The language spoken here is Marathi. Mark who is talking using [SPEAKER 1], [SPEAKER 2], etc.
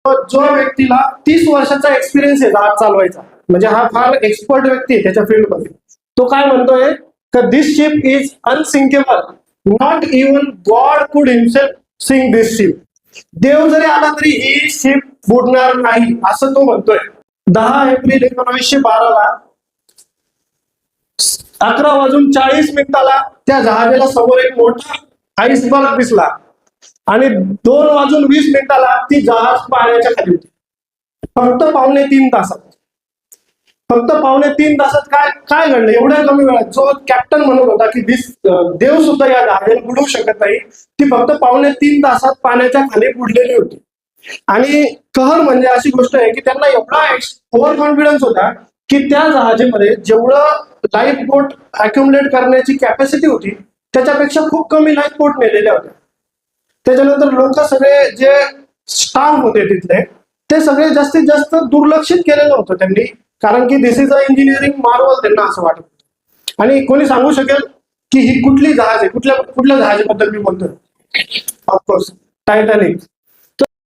[SPEAKER 1] जो व्यक्तीला 30 वर्षाचा एक्सपिरियन्स आहे जहाज चालवायचा, म्हणजे हा फार एक्सपर्ट व्यक्ती आहे त्याच्या फील्डमध्ये, तो काय म्हणतोय का this ship is unsinkable, not even God could himself sink this ship. देव जरी आला तरी ही शिप बुडणार नाही असं तो म्हणतोय. 10 एप्रिल 1912 11:40 त्या जहाजाला समोर एक मोठा आईसबर्ग दिसला आणि 2:20 ती जहाज पाण्याच्या खाली होती. फक्त 3.25 तासात, फक्त 3.25 तासात काय काय घडलं एवढ्या कमी वेळात? जो कॅप्टन म्हणत होता की देव सुद्धा या जहाजाला बुडवू शकत नाही, ती फक्त 3.25 तासात पाण्याच्या खाली बुडलेली होती. आणि कहर म्हणजे अशी गोष्ट आहे की त्यांना एवढा ओव्हर कॉन्फिडन्स होता की त्या जहाजामध्ये जेवढं लाईफ बोट अक्युमुलेट करण्याची कॅपॅसिटी होती त्याच्यापेक्षा खूप कमी लाईफ बोट नेलेल्या होत्या. त्याच्यानंतर लोक सगळे जे स्टाफ होते तिथले ते सगळे जास्तीत जास्त दुर्लक्षित केलेलं होतं त्यांनी, कारण की दिस इज अ इंजिनिअरिंग मार्वल त्यांना असं वाटत होतं. आणि कोणी सांगू शकेल की ही कुठली जहाज आहे? कुठल्या जहाजाबद्दल मी बोलतोय? Of course Titanic.